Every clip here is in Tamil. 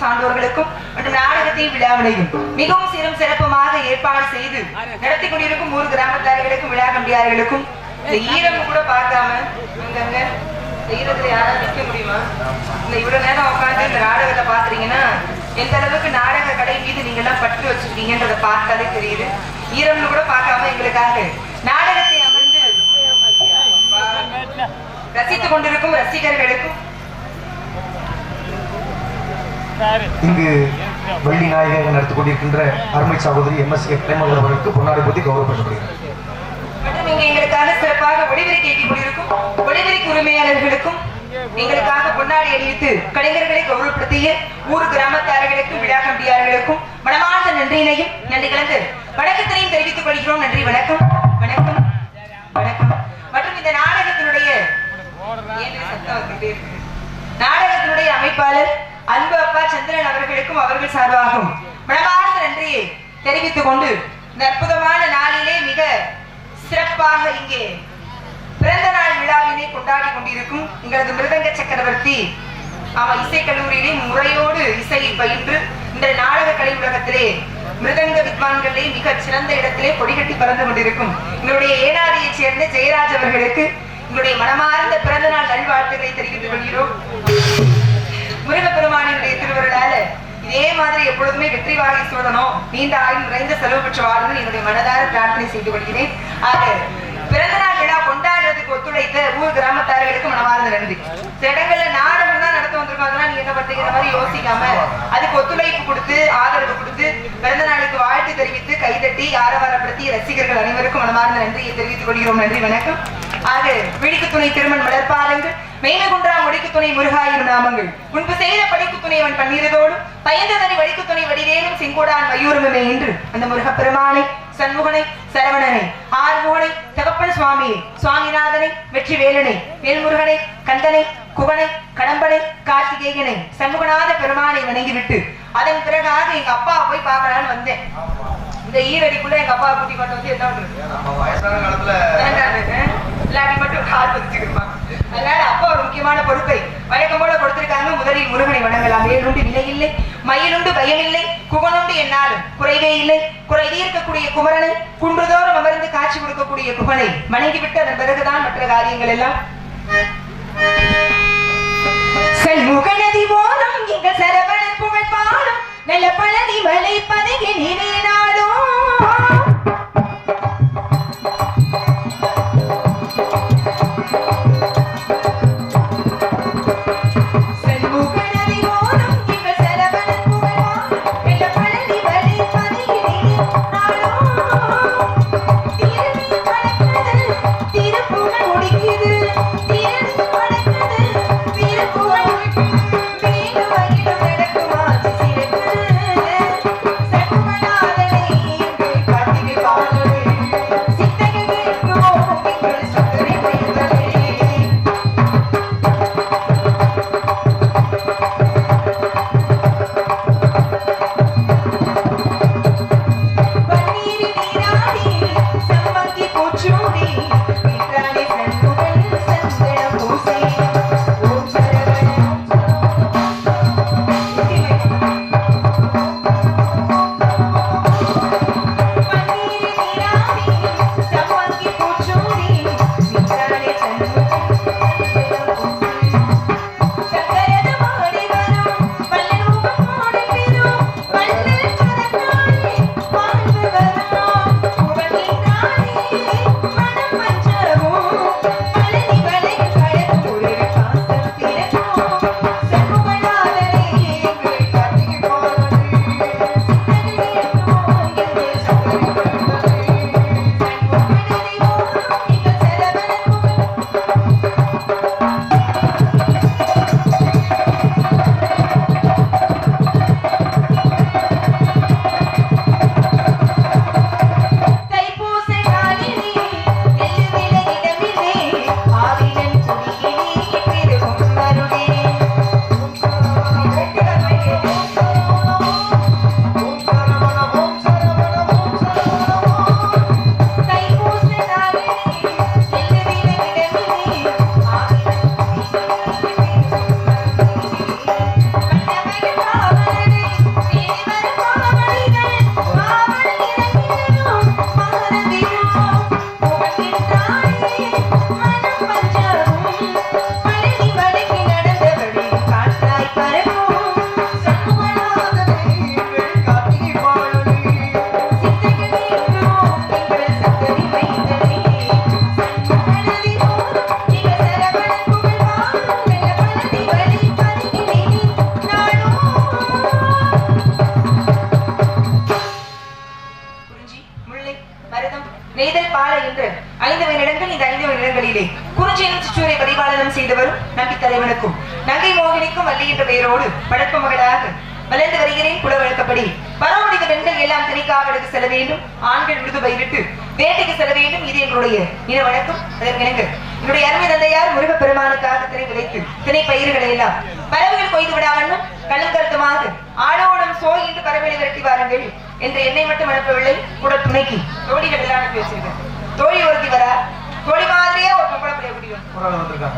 சான்றோர்களுக்கும் மற்றும் நாடகத்தையும் விழாவினையும் மிகவும் சீரும் சிறப்புமாக ஏற்பாடு செய்து நடத்தி கொண்டிருக்கும் ஊர் கிராமத்தார்களுக்கும் விழா கம்பியார்களுக்கும் இந்த ஈரம் கூட பார்க்காம அங்கங்க ஈரத்துல யாராவது நிக்க முடியுமா? இந்த இவ்வளவு நேரம் உட்காந்து இந்த நாடகத்தை பாக்குறீங்கன்னா எந்த அளவுக்கு நாடக கடை மீது நீங்க எல்லாம் பற்று வச்சிருக்கீங்கன்றதை பார்த்தாலே தெரியுது. ஈரம்னு கூட பார்க்காம எங்களுக்காக நாடகத்தை அமர்ந்து ரசித்துக் கொண்டிருக்கும் ரசிகர்களுக்கும் இங்கு வள்ளி நாயகர்கள் நடத்திக் கொண்டிருக்கின்ற அருமை சகோதரி MSK பிரேமலர் அவர்களுக்கு பொன்னாடை போதி கௌரவப்படுத்தப்படுகிறது. மற்றும் இங்க எங்களுக்காக சிறப்பாக ஒளிபெருக்கி கேட்டுக் கொண்டிருக்கும் ஒளிபெருக்கி உரிமையாளர்களுக்கும் எங்களுக்காக பொன்னாடை அணிவித்து கலைஞர்களை கௌரவப்படுத்திய ஊர் கிராமத்தார்களுக்கும் விழா கம்பியார்களுக்கும் மனமார்ந்த நன்றியினையும் நன்றி கலந்து வணக்கத்தினையும் தெரிவித்துக் கொள்கிறோம். நன்றி, வணக்கம் வணக்கம் வணக்கம். மற்றும் இந்த நாடகத்தினுடைய நாடகத்தினுடைய அமைப்பாளர் அன்பு அப்பா சந்திரன் அவர்களுக்கும் அவர்கள் சார்பாகவும் மனமார்ந்த நன்றியை தெரிவித்துக் கொண்டு இந்த அற்புதமான நாளிலே மிக சிறப்பாக இங்கே பிறந்த நாள் விழாவினை கொண்டாடி கொண்டிருக்கும் எங்களது மிருதங்க சக்கரவர்த்தி இசைக்கல்லூரியிலே முறையோடு இசையை பயின்று இந்த நாடக கலை உலகத்திலே மிருதங்க வித்வான்களே மிக சிறந்த இடத்திலே கொடிகட்டி பறந்து கொண்டிருக்கும் எங்களுடைய ஏனாதியை சேர்ந்த ஜெயராஜ் அவர்களுக்கு எங்களுடைய மனமார்ந்த பிறந்த நாள் நல்வாழ்த்துக்களை தெரிவித்துக் கொள்கிறோம். முருகப்பெருமானினுடைய திருவருளால இதே மாதிரி எப்பொழுதுமே வெற்றி வாகை சூழணும், நீண்ட ஆயுள் நிறைந்த செலவு பெற்று வாழணும் என்னுடைய மனதார பிரார்த்தனை செய்து கொள்கிறேன். ஆக பிறந்த நாள் விழா கொண்டாடுறதுக்கு ஒத்துழைத்த ஊர் கிராமத்தார்களுக்கு மனமார்ந்த நன்றி. சில இடங்கள்ல நாடகம் தான் நடத்த வந்திருக்கோம், அதெல்லாம் நீங்க என்ன பண்றீங்கிற மாதிரி யோசிக்காம அதுக்கு ஒத்துழைப்பு கொடுத்து ஆதரவு கொடுத்து பிறந்த நாளுக்கு வாழ்த்து தெரிவித்து கைதட்டி ஆரவாரப்படுத்திய ரசிகர்கள் அனைவருக்கும் மனமார்ந்த நன்றியை தெரிவித்துக் கொள்கிறோம். நன்றி, வணக்கம். ஆக விழிக்கு துணை திருமண் மலர்பாதங்கள் மெய்மை குன்றா முடிக்கு துணை முருகாயிரம் நாமங்கள் முன்பு செய்த படிக்கு துணை அவன் பன்னீரதோடும் பயந்ததனை வழிக்கு துணை வடிவேலும் செங்கோடான் மயூரமே என்று அந்த முருகப்பெருமானை சண்முகனை சரவணனை ஆறுமுகனை தகப்பன் சுவாமியை சுவாமிநாதனை வெற்றி வேலனை வேல்முருகனை கந்தனை குகனை கடம்பனை கார்த்திகேயனை சண்முகநாத பெருமானை வணங்கிவிட்டு அதன் பிறகாக எங்க அப்பா போய் பார்க்கலான்னு வந்தேன். இந்த ஈரடிக்குள்ள எங்க அப்பா கூட்டி கொண்டு வந்து என்ன பண்றது, வயசான காலத்துல எல்லாரும் மட்டும் கால் பதிச்சுக்கிருப்பாங்க. அதனால அப்பா ஒரு முக்கியமான பொறுப்பை வழக்கம் போல கொடுத்திருக்காங்க. முதலில் முருகனை வணங்கலாம். வேலுண்டு நிலையில்லை, மயிலுண்டு பயமில்லை, குகனுண்டு என்னாலும் குறைவே இல்லை, குறை தீர்க்கக்கூடிய குமரனை குன்றுதோறும் அமர்ந்து காட்சி கொடுக்கக்கூடிய குகனை வணங்கிவிட்டு அதன் பிறகுதான் மற்ற காரியங்கள் எல்லாம். செல்முகநதி போதும் இங்க சரவணன் புகழ் பாடும் நல்ல பழனி மலை பதகி நீரே நாடும். நங்கை மோகினிக்கும் வள்ளி என்ற பெயரோடு படப்பு மகளாக வளர்ந்து வருகிறேன். குல வழக்கப்படி பரவடித்த பெண்கள் எல்லாம் திணைக்காவலுக்கு செல்ல வேண்டும், ஆண்கள் விருது பயிரிட்டு வேட்டைக்கு செல்ல வேண்டும். இது எங்களுடைய இன வழக்கம். அதற்கிணங்க என்னுடைய அருமை தந்தையார் முருகப்பெருமானுக்காக திணை விளைத்து திணை பயிர்களை எல்லாம் பறவைகள் கொய்து விடாமலும் கலங்கருத்துமாக ஆளோடும் சோய் என்று பறவைகளை விரட்டி வாருங்கள் என்று என்னை மட்டும் அனுப்பவில்லை, கூட துணைக்கு தோழிகள் எல்லாம் அனுப்பி வச்சிருக்கேன். தோழி ஒருத்தி வரா, தோழி மாதிரியா ஒரு பொம்பளை பிள்ளைய முடியும்,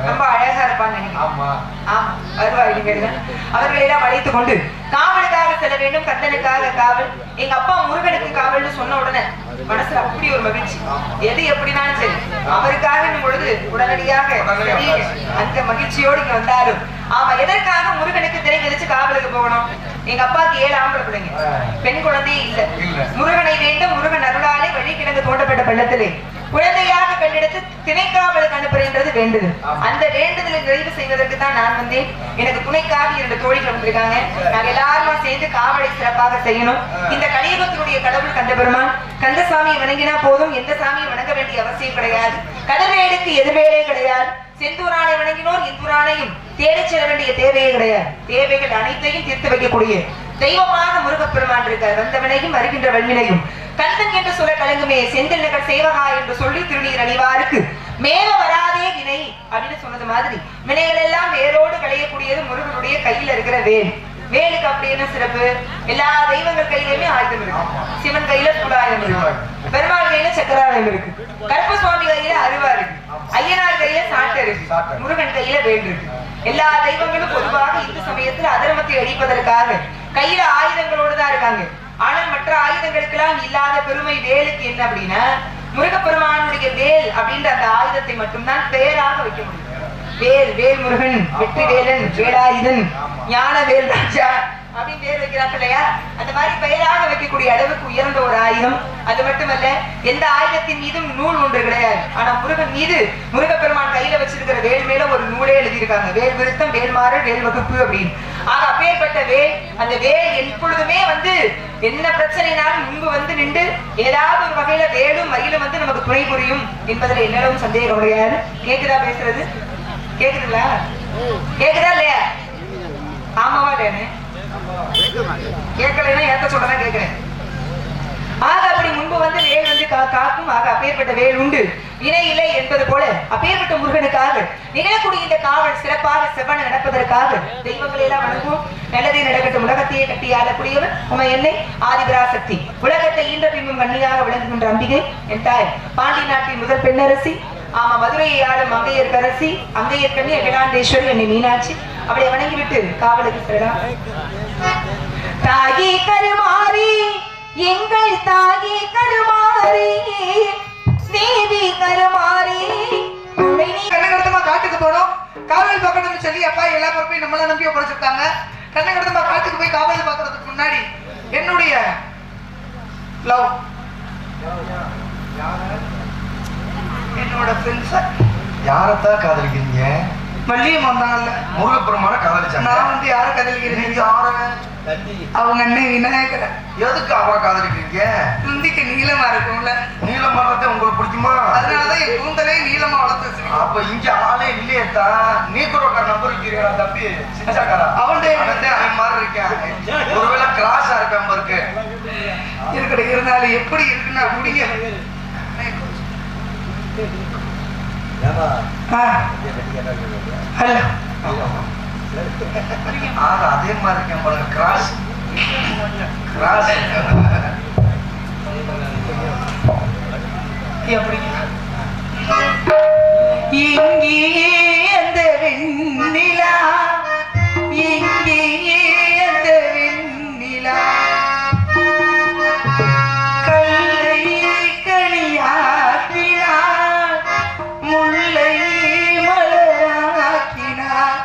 ரொம்ப அழகா இருப்பாங்க. அவர்களை எல்லாம் அழைத்துக் கொண்டு காவலுக்காக செல்ல வேண்டும். கந்தனுக்காக காவல், எங்க அப்பா முருகனுக்கு காவல்னு சொன்ன உடனே மனசுல அப்படி ஒரு மகிழ்ச்சி. எது எப்படினாலும் சரி அவருக்காக பொழுது உடனடியாக அந்த மகிழ்ச்சியோடு இங்க வந்தாலும் ஆமா, எதற்காக முருகனுக்கு திரை விதிச்சு காவலுக்கு போகணும்? எங்க அப்பாவுக்கு 7 ஆம்பளை பிள்ளைங்க, பெண் குழந்தையே இல்ல. முருகனை வேண்டும், முருகன் அருளாலே வழி கிடந்து தோண்டப்பட்ட பள்ளத்திலே குழந்தையாக பெண்ணெடுத்து திணைக்காவலுக்கு அனுப்புறேன்றது வேண்டுதல். அந்த வேண்டுதலை நிறைவு செய்வதற்கு தான் நான் வந்தேன். எனக்கு துணைக்காக 2 தோழிகள் வந்திருக்காங்க. நாங்க எல்லாருமா சேர்ந்து காவலை சிறப்பாக செய்யணும். இந்த கலியுகத்தினுடைய கடவுள் கந்தபெருமான். கந்தசாமியை வணங்கினா போதும், எந்த சாமியை வணங்க வேண்டிய அவசியம் கிடையாது. கதிர்வேலுக்கு எதிர்வேலே கிடையாது. செந்தூரானை வணங்கினோர் இந்துரானையும் தேடி செல்ல வேண்டிய தேவையே கிடையாது. தேவைகள் அனைத்தையும் தீர்த்து வைக்கக்கூடிய தெய்வமாக முருகப்பெருமான் இருக்கார். வந்தவனையும் வருகின்ற வல்வினையும் கந்தன் என்று சொல்ல கலங்குமே செந்தில் நகர் சேவகா என்று சொல்லி திருநீர் அணிவாருக்கு மேல வராதே வினை அப்படின்னு சொன்னது மாதிரி வினைகள் எல்லாம் வேரோடு களையக்கூடியது முருகனுடைய கையில இருக்கிற வேல். வேலுக்கு அப்படி என்ன சிறப்பு? எல்லா தெய்வங்கள் கையிலுமே ஆயுதம் இருக்கு. சிவன் கையில சூலாயுதம் இருக்கு, பெருமாள் கையில சக்கராயுதம் இருக்கு, கருப்பசுவாமி கையில அருவா இருக்கு, ஐயனார் கையில சாட்டை இருக்கு, முருகன் கையில வேல் இருக்கு. எல்லா தெய்வங்களும் பொதுவாக இந்து சமயத்தில் அதர்மத்தை அழிப்பதற்காக கையில ஆயுதங்களோடு தான் இருக்காங்க. ஆனால் மற்ற ஆயுதங்களுக்கெல்லாம் இல்லாத பெருமை வேலுக்கு என்ன அப்படின்னா, முருகப்பெருமானுடைய வேல் அப்படின்ற அந்த ஆயுதத்தை மட்டும்தான் பெயராக வைக்க முடியும். வேல், வேல் முருகன், வெற்றி வேலன், வேலாயுதன், ஞான வேல் ராஜா அப்படின்னு பேர் வைக்கிறாங்க இல்லையா? அந்த மாதிரி பெயராக வைக்கக்கூடிய அளவுக்கு உயர்ந்த ஒரு ஆயுதம். அது மட்டுமல்ல, எந்த ஆயுதத்தின் மீதும் நூல் ஒன்று கிடையாது. ஆனா முருகன் மீது முருகப்பெருமான் கையில வச்சிருக்கிற வேல் மேல ஒரு நூலே எழுதியிருக்காங்க. வேல் விருத்தம், வேல்மாறல், வேல் வகுப்பு அப்படின்னு. ஆக அப்பேற்பட்ட வேல், அந்த வேல் எப்பொழுதுமே என்ன பிரச்சனைனாலும் முன்பு நின்று ஏதாவது ஒரு வகையில வேலும் மயிலும் நமக்கு துணை புரியும் என்பதுல என்னவும் சந்தேகம் கிடையாது. கேக்குதா பேசுறது? கேக்குதுங்களா? கேக்குதா இல்லையா? ஆமாவா இல்லையானு கேட்கலைன்னா ஏத்த சொல்லதான் கேட்கிறேன். ஆக அப்படி முன்பு வேல் காக்கும். ஆக அப்பேற்பட்ட வேல் உண்டு, வினை இல்லை என்பது போல அப்பேற்பட்ட முருகனுக்காக நிகழக்கூடிய இந்த காவல் சிறப்பாக செவ்வன நடப்பதற்காக தெய்வங்களை எல்லாம் வணங்குவோம். நல்லதே நடக்கட்டும். உலகத்தையே கட்டி ஆளக்கூடியவர் உமை என்னை ஆதிபராசக்தி. உலகத்தை ஈன்ற பின்பும் கண்ணியாக விளங்குகின்ற அம்பிகை என் தாய். பாண்டி நாட்டின் முதல் பெண்ணரசி. ஆமா, மதுரையை ஆளும் அங்கையர் கரசி, அங்கையர் கண்ணி அகிலாண்டேஸ்வரி என்னை மீனாட்சி. அவளை வணங்கிவிட்டு காவலுக்கு செல்லலாம். தாயே கருமாரி, எங்கள் தாயே கருமாரி, தேவி கருமாரி. கண்ணகடத்தமா காட்டுக்கு போனோம், காவல் பார்க்கணும்னு சொல்லி அப்பா எல்லா பொறுப்பையும் நம்மள நம்பி ஒப்படைச்சிருக்காங்க. கண்ணகடத்தமா காட்டுக்கு போய் காவல் பார்க்கறதுக்கு முன்னாடி என்னுடைய லவ், என்னோட ஃப்ரெண்ட்ஸ் யாரத்தான் காதலிக்கிறீங்க? மல்லியம் வந்தாங்கல்ல, முருகப்பெருமான காதலிச்சாங்க. நான் யார காதலிக்கிறேன்? அவங்க அண்ணன் விநாயகர். எதுக்கு அவ காதலிக்கிறீங்க? துந்திக்கு நீளமா இருக்கும்ல, நீளம் வர்றதே உங்களுக்கு பிடிக்குமா? அதனாலதான் என் கூந்தலே நீளமா வளர்த்து வச்சிருக்கேன். அப்ப இங்க ஆளே இல்லையேத்தா. நீக்குறோக்கார நம்பர் இருக்கிறீங்களா தம்பி? சிச்சாக்காரா அவன்டே அவன் மாதிரி இருக்கேன். ஒருவேளை கிராஸா இருக்காம இருக்கு இருக்கட. இருந்தாலும் எப்படி இருக்குன்னா அப்படிங்க அதே மாதிரி இருக்கேன் போல. கிராஸ் கிராஸ் எப்படி இங்கே அந்த வெண்ணிலா, இங்கே அந்த வெண்ணிலா, கல்லை கனியாக்கினார், முல்லை மலராக்கினார்,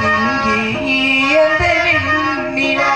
இங்கே அந்த வெண்ணிலா.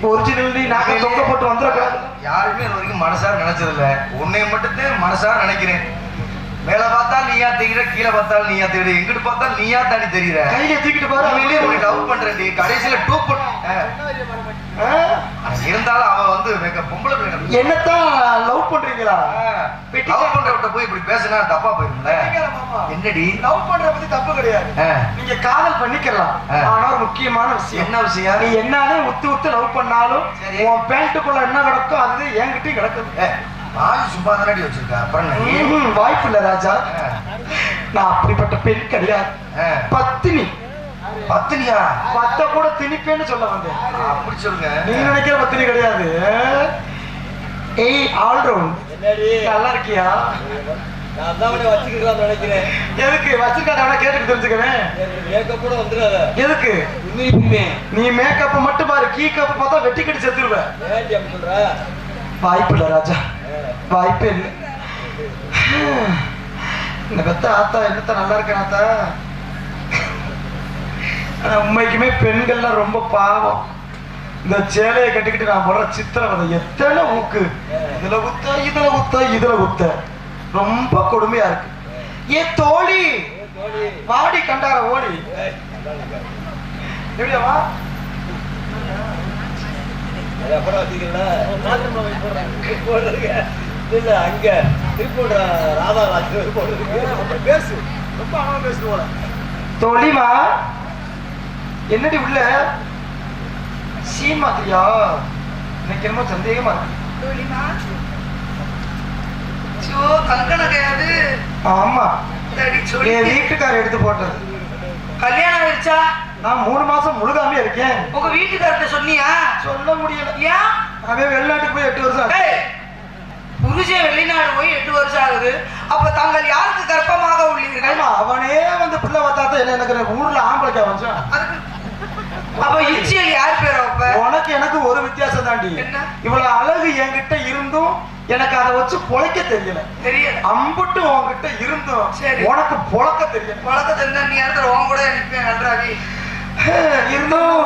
ஒரிஜினல் நாங்க தொங்க போட்டு வந்துடக்கூடாது. யாருமே இது வரைக்கும் மனசார நினைச்சது இல்ல. உன்னை மட்டும் மனசார நினைக்கிறேன். மேல பார்த்தா நீயா தெரியுற, கீழே பார்த்தா நீயா தெரியுற, எங்கிட்டு பார்த்தா நீயா தாண்டி தெரியுற. கையில தூக்கிட்டு பாரு. உண்மையிலேயே உனக்கு லவ் பண்றேன். கடைசியில டூப் இருந்தாலும் அவ வந்து பொம்பளை பிள்ளை. என்னத்தான் லவ் பண்றீங்களா? லவ் பண்றவட்ட போய் இப்படி பேசினா தப்பா போயிரும்ல. என்னடி லவ் பண்ற பத்தி தப்பு கிடையாது. நீங்க காதல் பண்ணிக்கலாம். ஆனா ஒரு முக்கியமான விஷயம். என்ன விஷயம்? நீ என்னாலே உத்து லவ் பண்ணாலும் உன் பேண்ட்டுக்குள்ள என்ன கிடக்கும் அது என்கிட்டயும் கிடக்குது. வாய் சும்மா தானடி வச்சிருக்க. அப்புறம் வாய்ப்பு இல்ல ராஜா. நான் அப்படிப்பட்ட பெண் கிடையாது. பத்தினி. பத்தினியா? பத்த கூட திணிப்பேன்னு சொல்ல வந்தேன். அப்படி சொல்லுங்க. நீ நினைக்கிற பத்தினி கிடையாது. ஏய் ஆல்ரவுண்ட். நல்லா இருக்கியா? நான் தான் வச்சுக்கலாம் நினைக்கிறேன். எதுக்கு வச்சிருக்காத கேட்டுக்கு தெரிஞ்சுக்கிறேன். மேக்கப் கூட வந்துடாத. எதுக்கு? நீ மேக்கப் மட்டும் பாரு, கீக்கப் பார்த்தா வெட்டி கட்டி செத்துருவ. ஏன்டி அப்படி சொல்ற? வாய்ப்பு இல்ல ராஜா, வாய்ப்பே இல்லை. இந்த பெத்த ஆத்தா என்னத்த நல்லா இருக்கேன் ஆத்தா. ஆனா உண்மைக்குமே பெண்கள்லாம் ரொம்ப பாவம். இந்த சேலையை கட்டிக்கிட்டு நான் போடுற சித்திரவதை எத்தனை ஊக்கு. இதுல குத்த இதுல குத்த இதுல குத்த ரொம்ப கொடுமையா இருக்கு. ஏ தோழி வாடி கண்டார ஓடி. எப்படியாவா அப்புறம் இல்ல அங்க திருப்பூர் ராதா போடுறதுக்கு பேசு. ரொம்ப அழகா பேசு போல. தோழிமா என்னடி உள்ள சீன் மாத்திரியா? எனக்கு என்னமோ சந்தேகமா இருக்கு. ஆமா என் வீட்டுக்காரர் எடுத்து போட்டது. கல்யாணம் ஆயிடுச்சா? நான் 3 மாசம் முழுகாமே இருக்கேன். உங்க வீட்டுக்காரர்ட்ட சொன்னியா? சொல்ல முடியல. ஏன்? அவன் வெளிநாட்டுக்கு போய் 8 வருஷம் ஆகுது. புருஷன் வெளிநாடு போய் 8 வருஷம் ஆகுது. அப்ப தாங்கள் யாருக்கு கர்ப்பமாக உள்ளீர்கள்? அவனே வந்து பிள்ளை பார்த்தாதான் என்ன எனக்கு ஊர்ல ஆம்பளைக்கா வந்தான். அப்ப இச்சியல் யார் பேர் அப்ப? உனக்கு எனக்கு ஒரு வித்தியாசம் தாண்டி. இவ்வளவு அழகு என்கிட்ட இருந்தும் எனக்கு அதை வச்சு பொழைக்க தெரியல. தெரியல. அம்புட்டு உன்கிட்ட இருந்தும் உனக்கு பொழக்க தெரியல. பொழக்க தெரிஞ்சா நீ இடத்துல உன் கூட நிற்பேன் நன்றாவி. இருந்தும்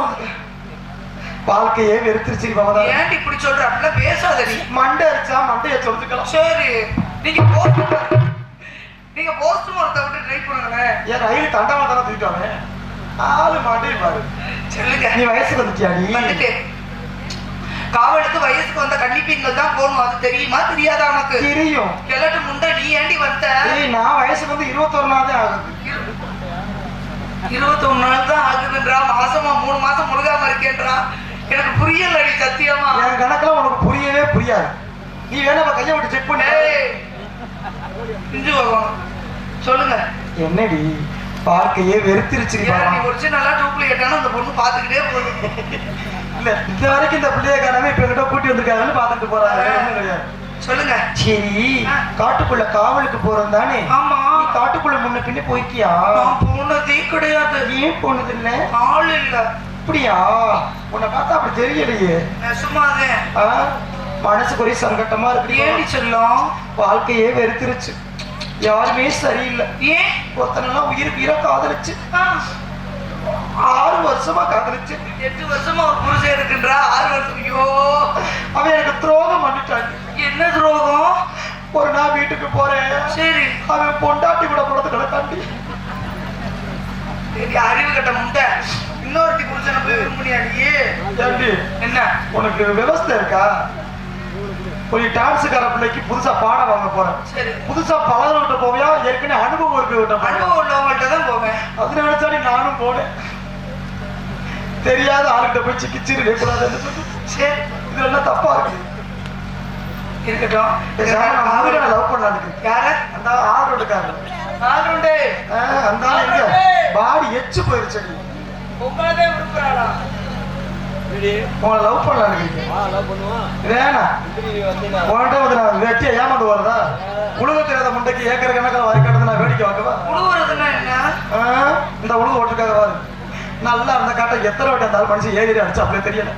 வாழ்க்கையே வெறுத்துருச்சு. ஏன்டி இப்படி சொல்ற? அப்படிலாம் பேசாத நீ. மண்டை அடிச்சா மண்டைய சொல்லிக்கலாம். சரி நீங்க போஸ்ட் மார்த்த விட்டு ட்ரை பண்ணுங்களேன். ஏன் ரயில் தண்டமா தானே தூக்கிட்டானே ஆளு மாட்டே பாரு. சொல்லுங்க. நீ வயசுக்கு வந்துட்டியாடி? வந்துட்டேன். காவலுக்கு வயசுக்கு வந்த கன்னிப்பெண்கள் தான் போகணும். அது தெரியுமா தெரியாதா உனக்கு? தெரியும். கிழட்டு முண்டை நீ ஏண்டி வந்த? நான் வயசுக்கு வந்து 21 நாள் தான் ஆகுது. 21 நாள் தான் ஆகுதுன்றா. மாசமா 3 மாசம் முழுகாம இருக்கேன்றா. எனக்கு புரியல நீ சத்தியமா. என் கணக்குல உனக்கு புரியவே புரியாது. நீ வேணா கையை விட்டு செக் பண்ணு. பிஞ்சு போகணும். சொல்லுங்க. என்னடி வாழ்க்கையே வெறுத்திருச்சு. நீ ஒரு நல்லா டூப்ளிகேட்டான அந்த பொண்ணு பாத்துக்கிட்டே போகுது. இல்ல இந்த வரைக்கும் இந்த பிள்ளைய காரணமே இப்ப கிட்ட கூட்டி வந்திருக்காங்கன்னு பாத்துட்டு போறாங்க. சொல்லுங்க. சரி காட்டுக்குள்ள காவலுக்கு போறோம் தானே? ஆமா. காட்டுக்குள்ள முன்ன பின்ன போய்க்கியா? நான் போனதே கிடையாது. ஏன் போனது இல்ல? ஆள் இல்ல. அப்படியா? உன்னை பார்த்தா அப்படி தெரியலையே. சும்மாதான் மனசுக்கு ஒரே சங்கட்டமா இருக்கு. ஏடி சொல்லும்? வாழ்க்கையே வெறுத்துருச்சு. யாருமே சரியில்லை. ஏன்? ஒருத்தனெல்லாம் உயிர் வீர காதலிச்சு 6 வருஷமா காதலிச்சு. 8 வருஷமா ஒரு புருஷன் இருக்குன்றா. 6 வருஷம். ஐயோ அவன் எனக்கு துரோகம் பண்ணிட்டாங்க. என்ன துரோகம்? ஒரு நாள் வீட்டுக்கு போறேன். சரி. அவன் பொண்டாட்டி கூட போறது கிடக்காண்டி. அறிவு கட்ட முண்டை. இன்னொருத்தி புருஷனை போய் விரும்பினியா நீ? என்ன உனக்கு விவசாயம் இருக்கா? ஒரு டான்ஸுக்கார பிள்ளைக்கு புதுசா பாடம் வாங்க போறேன். புதுசா பழகிட்ட போவியா? ஏற்கனவே அனுபவம் இருக்கு. அனுபவம் உள்ளவங்கள்ட்ட தான் போவேன். அது நினைச்சாடி நானும் போனேன். தெரியாத ஆளுகிட்ட போய் சிக்கிச்சிருக்க கூடாதுன்னு சொல்லி. சரி இதுல என்ன தப்பா இருக்கு? இருக்கட்டும். லவ் பண்ணாது யார? அந்த ஆல்ரவுண்டுக்காரன். ஆல்ரவுண்டே அந்த எங்க பாடி எச்சு போயிருச்சு. உங்களதே விரும்புறாளா? உங்களை லவ் பண்ணலாம். வேணாம் உன்கிட்ட வந்து நான் வெட்டியா ஏமாந்து வரதா? உழுக தெரியாத முண்டைக்கு ஏக்கர் கணக்கில் வாய்க்காடுறது நான் வேடிக்கை வாக்கவா? உழுவுறதுன்னா என்ன? இந்த உழுவு ஓட்டுக்காக வாரு. நல்லா இருந்த காட்டை எத்தனை வாட்டி அந்த மனுஷன் ஏறி அடிச்சு அப்படியே தெரியல.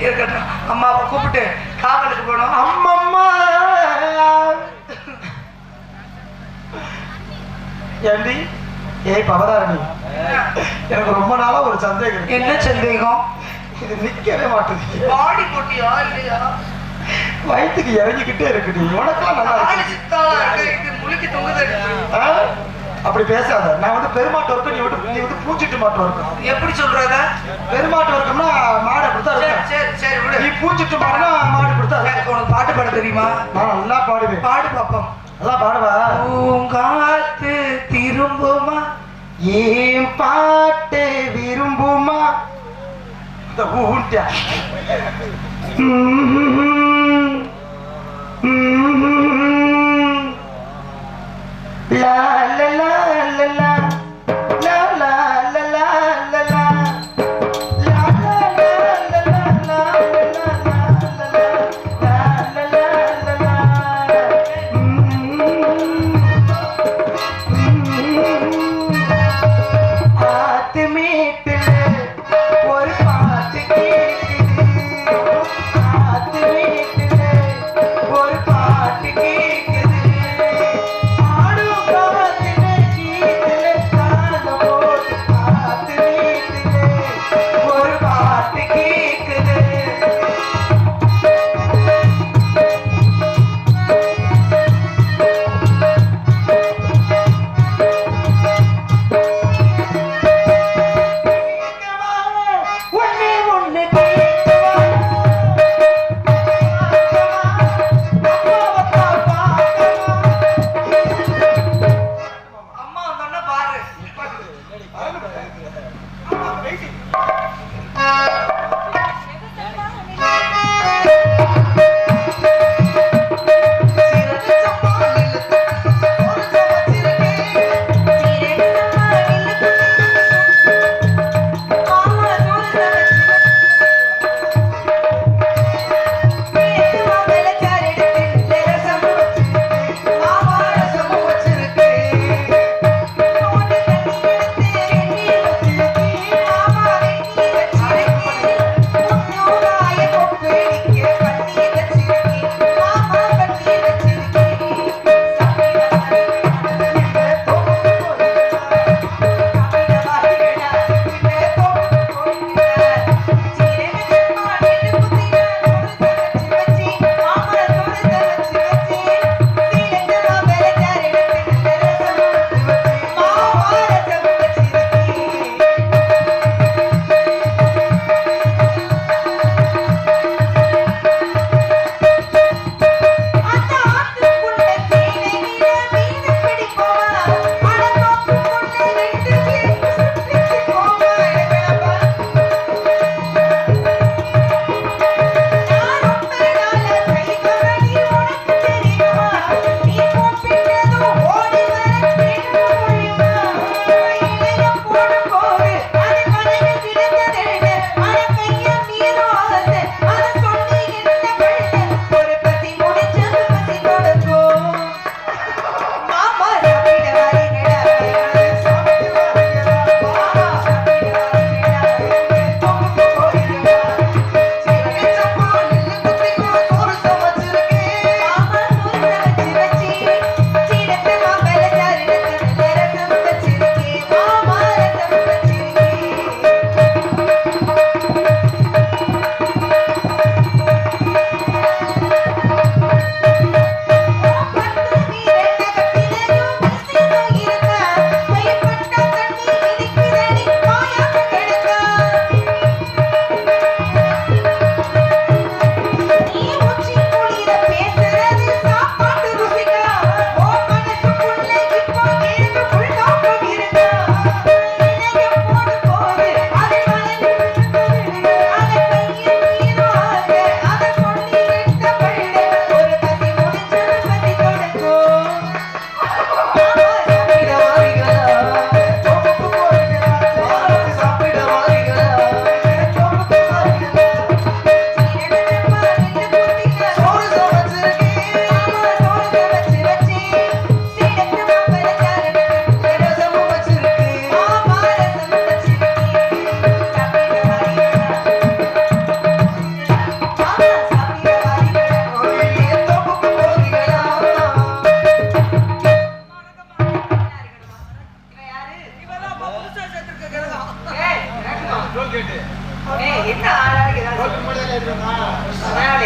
இருக்கட்டும். அம்மாவை கூப்பிட்டு காவலுக்கு போனோம். அம்மம்மா ஏண்டி? ஏய் பவதாரணி, எனக்கு ரொம்ப நாளா ஒரு சந்தேகம். என்ன சந்தேகம்? இது நிக்கவே மாட்டேது. பாடி போட்டியா இல்லையா? வயிற்றுக்கு இறங்கிக்கிட்டே இருக்குடி. உனக்கெல்லாம் நல்லா ஆளு இருக்கு. சித்தாளா இருக்கு, இது முழுக்கி தொங்குது. ஆ? அப்படி பேசாத. நான் வந்து பெருமாட்டு வர்க்கம், நீ வந்து பூச்சிட்டு மாட்டு வர்க்கம். எப்படி சொல்றத? பெருமாட்டு வர்க்கம்னா மாடு அப்படித்தான் சரி இருக்கும். சரி சரி விடு. நீ பூச்சிட்டு மாடுனா மாடு அப்படித்தான் இருக்கும். உனக்கு பாட்டு பாட தெரியுமா? நான் நல்லா பாடுவேன். பாடு பாப்போம். நல்லா பாடுவா. பூங்காத்து திரும்புமா, ஏன் பாட்டு விரும்புமா? இந்த ஊட்டியா லா லா லா லா லா லா லா லா லா லா லா லா ஒரு பாட்டு கேட்குது, ஆத்து வீட்டுல ஒரு பாட்டு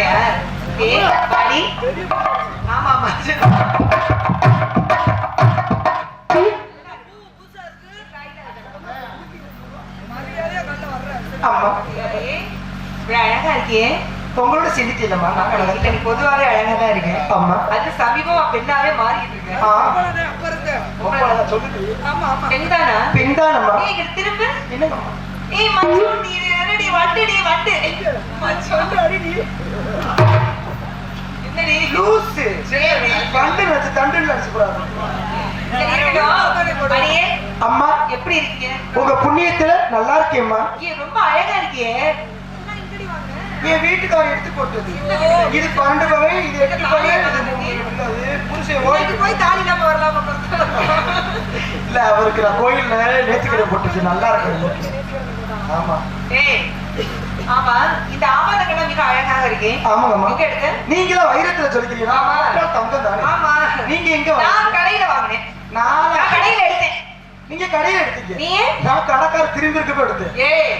அப்படியா? ஏய், பாடி. ஆமா ஆமா ஆமா ஏய், இப்படி அழகா இருக்கியே. உங்களோட சிந்திச்சு இல்லம்மா நான் அழகா இல்ல, நீ பொதுவாவே அழகா தான் இருக்கேன். ஆமா அது சமீபமா பெண்ணாவே மாறிட்டு இருக்கேன். சொல்லுது பெண்தானா? பெண்தானம்மா ஏய், இங்க திரும்ப. என்னங்கம்மா ஏய் மச்சான், நீ என்னடி வண்டுடி வண்டு. மச்சான் அடிடி. என்னடி லூசு சரி கண்டு வச்சு தண்டு நினைச்சு கூடாது சரி இருக்கட்டும். அடியே, அம்மா எப்படி இருக்கீங்க? உங்க புண்ணியத்துல நல்லா இருக்கேம்மா ஏய், ரொம்ப அழகா இருக்கியே. என் வீட்டுக்காரர் எடுத்து போட்டது இது 12 பவை இது 8 பவை இது 3 புருஷன் ஓடி போய் தாலி இல்லாம வரலாமா? இல்ல அவருக்கு நான் கோயில்ல நேத்துக்கிற போட்டுச்சு நல்லா இருக்கு ஆமா ஏய், ஆமா, இந்த ஆபரணங்கள்லாம் மிக அழகாக இருக்கு. ஆமாங்கம்மா எங்க எடுத்த? நீங்களும் வைரத்துல சொல்லிக்கிறீங்க ஆமா. தங்கம் தானே ஆமா, நீங்க எங்க நான் கடையில வாங்கினேன். நான் நான் கடையில எடுத்தேன். நீங்க கடையில எடுத்தீங்க நீ? நான் கடைக்கார திரும்பி இருக்க எடுத்தேன் ஏய்,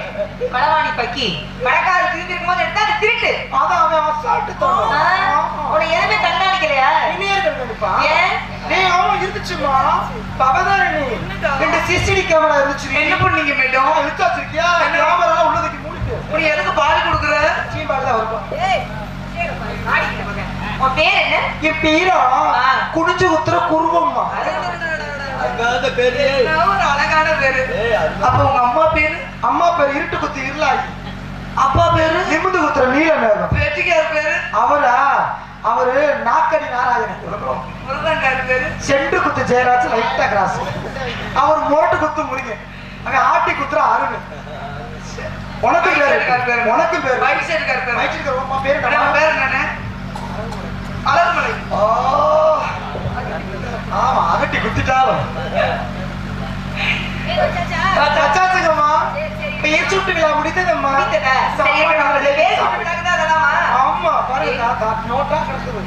களவாணி பக்கி. கடைக்காரர் திரும்பி இருக்கும்போது எடுத்தா அது திருட்டு. அதான் அவன் அசால்ட்டு உன்னை எதுவுமே கண்காணிக்கலையா? ஏன்? இருந்துச்சுமா பவதார நீ 2 சிசிடி கேமரா இருந்துச்சு என்ன பண்ணீங்க மேடம்? எடுத்து வச்சிருக்கியா கேமரா உள்ளதுக்கு மூடிட்டு உன்னை எதுக்கு பால் கொடுக்குற? சீம்பால் தான் வருவோம் ஆடிக்கிற மகன். உன் பேர் என்ன? என் பேரா குடிச்சு குத்துற குருவம்மா அங்க பேரு ஒரு அழகான பேரு. அப்ப உங்க அம்மா பேரு? அம்மா பேரு இருட்டு குத்து இருளாகி. அப்பா பேரு நிமிந்து குத்துற நீல மேகம். வெற்றிக்கார் பேரு? அவரு நாக்கடி நாராயணன். முருகன்கார் பேரு? செண்டு குத்து ஜெயராஜ் லைட்டா கிராஸ். அவர் மோட்டு குத்து முருகன். அவன் ஆட்டி குத்துற அருண். உனக்கு பேரு? உனக்கு பேரு? வைசேர்கார் பேரு? வைச்சிருக்க உமா பேரு நம்ம பேரு என்னன்னு? அலர்மலை. ஓ ஆமா அகட்டி குத்திட்டாலும் சச்சாச்சுங்கம்மா பேர் சுட்டுங்களா முடித்ததம்மா ஆமா பாருங்க நோட்டா கிடக்குது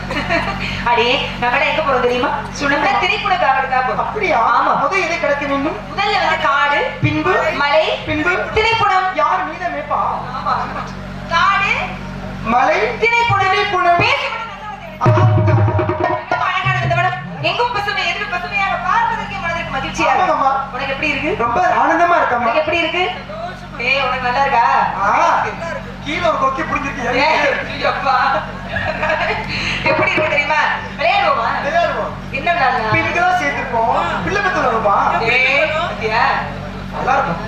அடே, நம்ம எங்க போறோம் தெரியுமா? சுனந்த திரைப்பட காவலுக்கா போறோம். அப்படியா? ஆமா. முதல் எதை கிடக்கு நின்னும்? முதல்ல வந்து காடு, பின்பு மலை, பின்பு திரைப்படம். யார் மீத மேப்பா? ஆமா, காடு, மலை, திரைப்படம். பேசி அழகான இந்த படம். எங்கும் பசுமை, எதிரும் பசுமையாக பார்ப்பதற்கே மனதிற்கு மகிழ்ச்சியா இருக்கு. ஆமாம்மா. உனக்கு எப்படி இருக்கு? ரொம்ப ஆனந்தமா இருக்கம்மா. உனக்கு எப்படி இருக்கு? ஏய், உனக்கு நல்லா இருக்கா? கீழே ஒரு கொக்கி புடிஞ்சிருக்கீங்க. ஏய், அப்பா. எப்படி இருக்கு தெரியுமா? விளையாடுவோமா? விளையாடுவோம். என்ன விளையாடலாம்? பின்களா சேர்த்துப்போம். பிள்ளை பத்துல வருமா? ஏய், பாத்தியா? நல்லா இருக்கும்.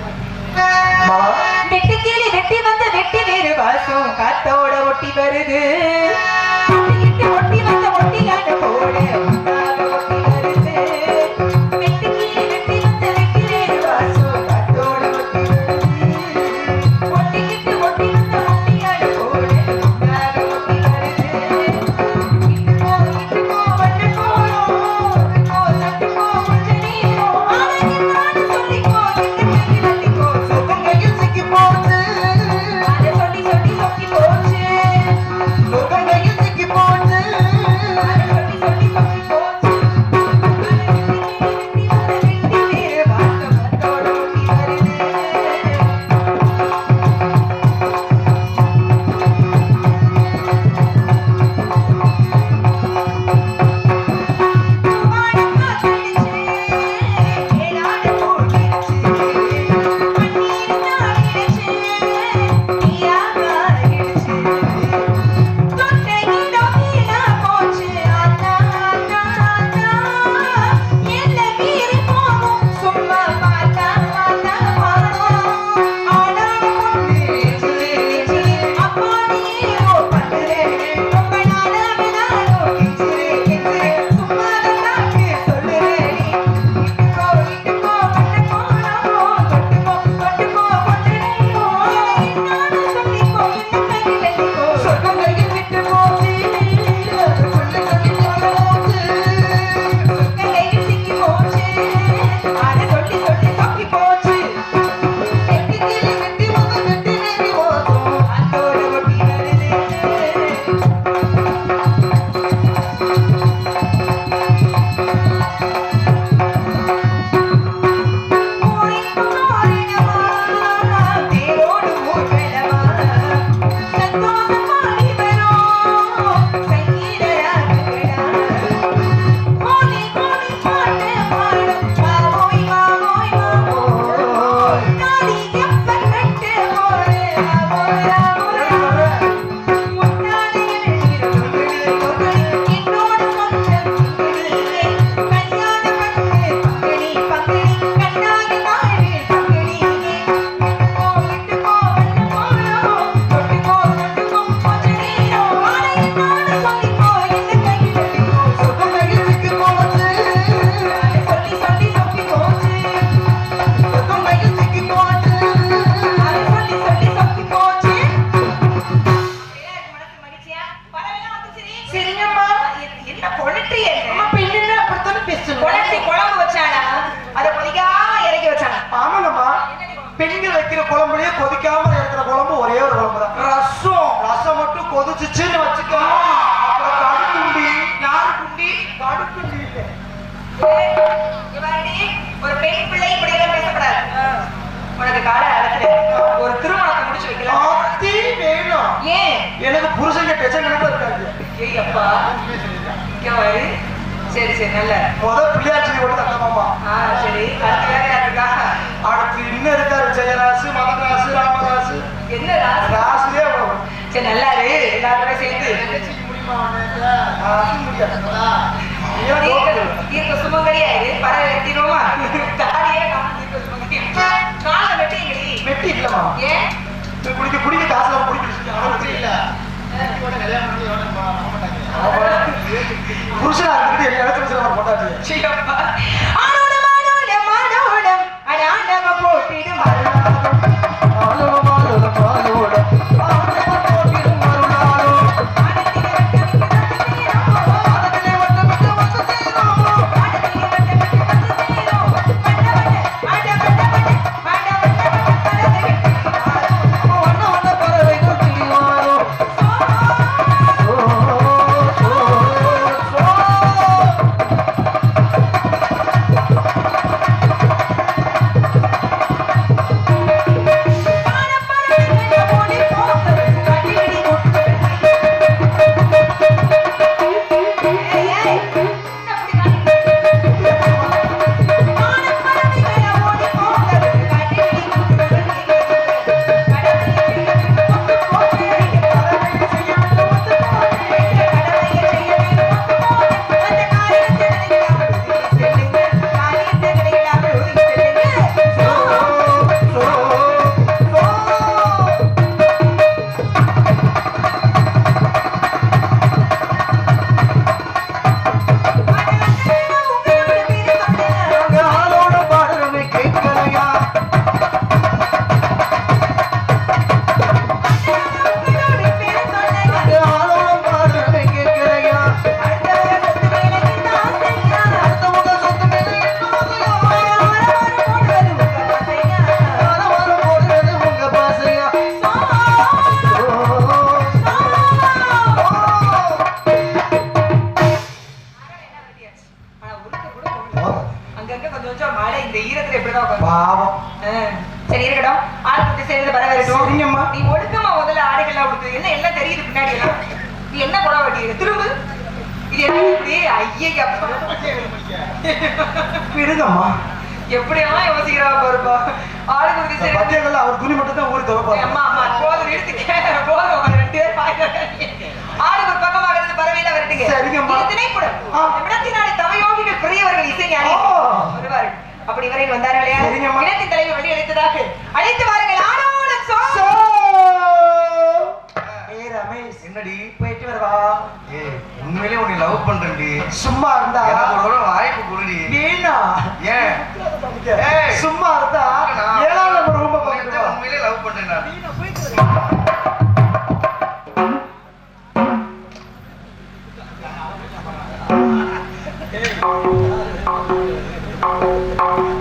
வெட்டி கிளி வெட்டி வந்த வெட்டி வேறு வாசம் காத்தோட ஒட்டி வருது. ஒட்டி வந்த ஒட்டியான போட ஒட்டி வருது. வெட்டி கிளி வெட்டி வந்த வெட்டி வேறு வாசம் காத்தோட ஒட்டி வருது. ஒட்டிக்கிட்டு ஒட்டி வந்த ஒட்டியான போட ஒட்டி வருது. இட்டுக்கோ வண்டு போறோம் தட்டுக்கோ கொஞ்ச நீரும் ஆனந்தான்னு சொல்லிக்கோ என்ன கட்டிக்கோ சொந்தங்கையில் சிக்கி போச்சு அதை சொல்லி சொல்லி சொக்கி போச்சு சொந்தங்கையில் சிக்கி போச்சு அதை சொல்லி சொல்லி சொக்கி போச்சு வெட்டி வேறு வாசம் அதோட ஒட்டி வருது. கொளுற்றி என்ன பெண்ணு அப்படித்தானே பேசணும். கொளுத்தி குழம்பு வச்சானா அதை கொதிக்காம இறக்கி வச்சானா ஆமாங்கம்மா, பெண்கள் வைக்கிற குழம்புலயே கொதிக்காம இருக்கிற குழம்பு ஒரே ஒரு குழம்பு தான். ரசம் மட்டும் கொதிச்சுச்சுன்னு வச்சுக்கோ, அப்புறம் கடுக்குண்டி. யாரு குண்டி கடுக்குண்டி இல்லை. இவரடி ஒரு பெண் பிள்ளை இப்படி எல்லாம் பேசக்கூடாது. உனக்கு கால இடத்துல ஒரு திருமணத்தை முடிச்சு வைக்கலாம். ஆத்தி வேணும். ஏன் எனக்கு புருஷங்க டெசன்ல இருக்காங்க. ஏய் அப்பா இங்க வரு. சரி சரி நல்ல பிள்ளையாட்சி போட்டு தந்தமாமா. சரி அடுத்து வேற யார் இருக்கா? அடுத்து இன்னும் இருக்காரு ஜெயராசு, மதராசு, ராமராசு. என்ன ராசு? ராசுலே சரி நல்லா இரு, எல்லாருமே சேர்ந்து தீர்க்க சுமங்கலியா இரு. பறவை வெட்டிடுவோமா? தாடியே தீர்க்க சுமங்கலி காலை வெட்டிங்கடி. வெட்டி இல்லமா? ஏன் குடிக்க காசு குடிக்க இல்ல. புருஷனா இருந்துட்டு எல்லா இடத்துல போட்டாச்சு. போட்டிடும் பாவம். சரி இருக்கட்டும். ஆளுக்கு சேர்ந்து பரவாயில்லைட்டும். சரிங்கம்மா. நீ ஒழுக்கமா முதல்ல ஆடைகள்லாம் கொடுத்து என்ன எல்லாம் தெரியுது பின்னாடி எல்லாம். நீ என்ன புடவை வெட்டிருக்க திரும்ப இது என்ன இப்படி ஐயா அப்பா விடுங்கம்மா. எப்படியெல்லாம் யோசிக்கிறா பாருப்பா. ஆளுக்கு சரி பத்தியங்கள்ல அவர் துணி மட்டும் தான் ஊருக்கு தேவைப்படும். அம்மா அம்மா போதும் நிறுத்திக்க போதும். ஒரு 2 பேர் ஆளுக்கு ஒரு பக்கமாக இருந்து பறவையில வரட்டுங்க. சரிங்கம்மா. இது திணைப்படம். இடத்தினாலே தவயோகிகள் பெரியவர்கள் இசைஞானி வருவார்கள். அப்படி வரையில் வந்தார்களே இடத்தின் தலைவர் வழி அழைத்ததாக அழைத்து வாருங்கள். ஆனாலும் சோ ரமேஷ் என்னடி போயிட்டு வரவா? உண்மையிலே உன்னை லவ் பண்றேன்டி. சும்மா இருந்தா எனக்கு ஒரு வாய்ப்பு கொடுடி. வீணா ஏன்?